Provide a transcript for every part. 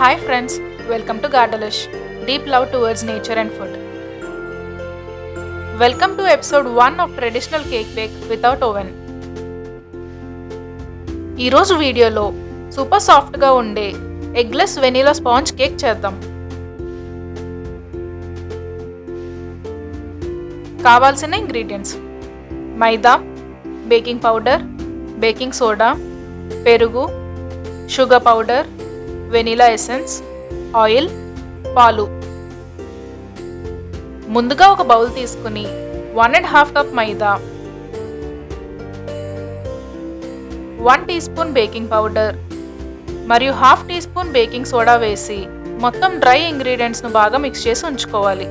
Hi friends, welcome to Gardelish, deep love towards nature and food. Welcome to episode 1 of traditional cake bake without oven. ఈరోజు వీడియోలో super సాఫ్ట్గా ఉండే eggless vanilla sponge cake చేద్దాం. కావాల్సిన ingredients: మైదా, baking powder, baking soda, పెరుగు, sugar powder, vanilla essence, oil, పాలు. ముందుగా ఒక బౌల్ తీసుకుని 1.5 కప్ మైదా, 1 టీ స్పూన్ బేకింగ్ పౌడర్ మరియు 1/2 టీ స్పూన్ బేకింగ్ సోడా వేసి మొత్తం డ్రై ఇంగ్రీడియంట్స్ను బాగా మిక్స్ చేసి ఉంచుకోవాలి.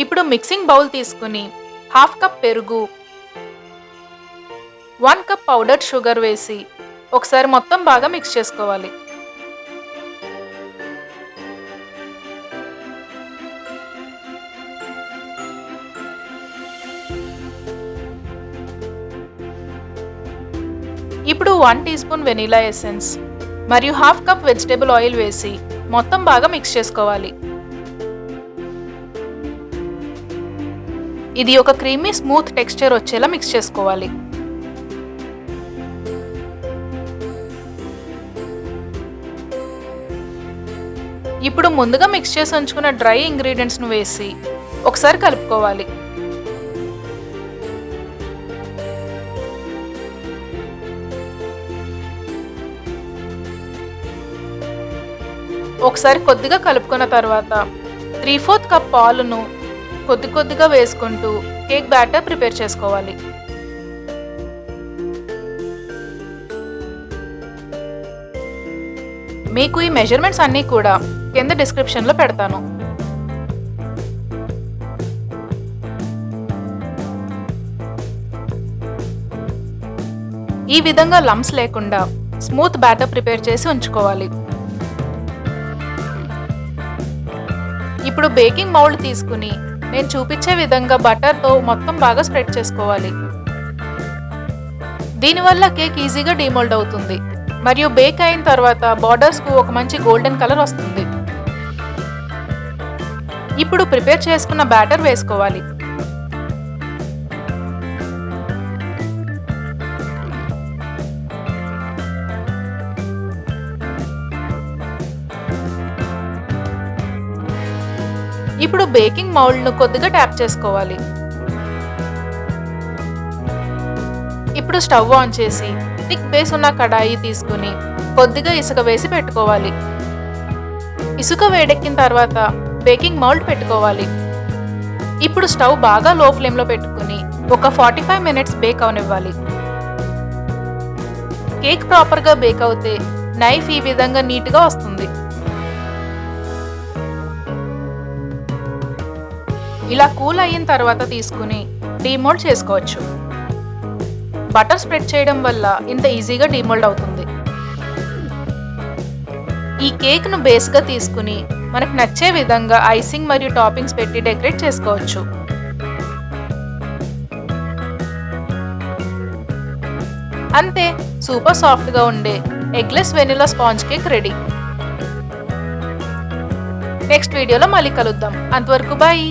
ఇప్పుడు మిక్సింగ్ బౌల్ తీసుకుని 1/2 కప్ పెరుగు, 1 కప్ పౌడర్డ్ షుగర్ వేసి ఒకసారి మొత్తం బాగా మిక్స్ చేసుకోవాలి. ఇప్పుడు 1 టీ స్పూన్ వెనిలా ఎసెన్స్ మరియు 1/2 కప్ వెజిటేబుల్ ఆయిల్ వేసి మొత్తం బాగా మిక్స్ చేసుకోవాలి. ఇది ఒక క్రీమీ స్మూత్ టెక్స్చర్ వచ్చేలా మిక్స్ చేసుకోవాలి. ఇప్పుడు ముందుగా మిక్స్ చేసి ఉంచుకున్న డ్రై ఇంగ్రీడియంట్స్ను వేసి ఒకసారి కలుపుకోవాలి. ఒకసారి కొద్దిగా కలుపుకున్న తర్వాత 3/4 కప్ పాలును కొద్దిగా వేసుకుంటూ కేక్ బ్యాటర్ ప్రిపేర్ చేసుకోవాలి. మీకు ఈ మెజర్మెంట్స్ అన్నీ కూడా కింద డిస్క్రిప్షన్లో పెడతాను. ఈ విధంగా లమ్స్ లేకుండా స్మూత్ బ్యాటర్ ప్రిపేర్ చేసి ఉంచుకోవాలి. ఇప్పుడు బేకింగ్ మౌల్డ్ తీసుకుని నేను చూపించే విధంగా బటర్తో మొత్తం బాగా స్ప్రెడ్ చేసుకోవాలి. దీనివల్ల కేక్ ఈజీగా డీమోల్డ్ అవుతుంది మరియు బేక్ అయిన తర్వాత బార్డర్స్కు ఒక మంచి గోల్డెన్ కలర్ వస్తుంది. ఇప్పుడు ప్రిపేర్ చేసుకున్న బ్యాటర్ వేసుకోవాలి. ఇప్పుడు బేకింగ్ మౌల్డ్ను కొద్దిగా ట్యాప్ చేసుకోవాలి. ఇప్పుడు స్టవ్ ఆన్ చేసి థిక్ బేస్ ఉన్న కడాయి తీసుకుని కొద్దిగా ఇసుక వేసి పెట్టుకోవాలి. ఇసుక వేడెక్కిన తర్వాత బేకింగ్ మౌల్డ్ పెట్టుకోవాలి. ఇప్పుడు స్టవ్ బాగా లో ఫ్లేమ్లో పెట్టుకుని ఒక 45 మినిట్స్ బేక్ అవనివ్వాలి. కేక్ ప్రాపర్గా బేక్ అవుతే నైఫ్ ఈ విధంగా నీట్గా వస్తుంది. ఇలా కూల్ అయిన తర్వాత తీసుకుని డీమోల్డ్ చేసుకోవచ్చు. బటర్ స్ప్రెడ్ చేయడం వల్ల ఇంత ఈజీగా డీమోల్డ్ అవుతుంది. ఈ కేక్ను బేస్గా తీసుకుని మనకు నచ్చే విధంగా ఐసింగ్ మరియు టాపింగ్స్ పెట్టి డెకరేట్ చేసుకోవచ్చు. అంతే, సూపర్ సాఫ్ట్గా ఉండే eggless vanilla sponge cake ready. Next వీడియోలో మళ్ళీ కలుద్దాం. అంతవరకు బాయ్.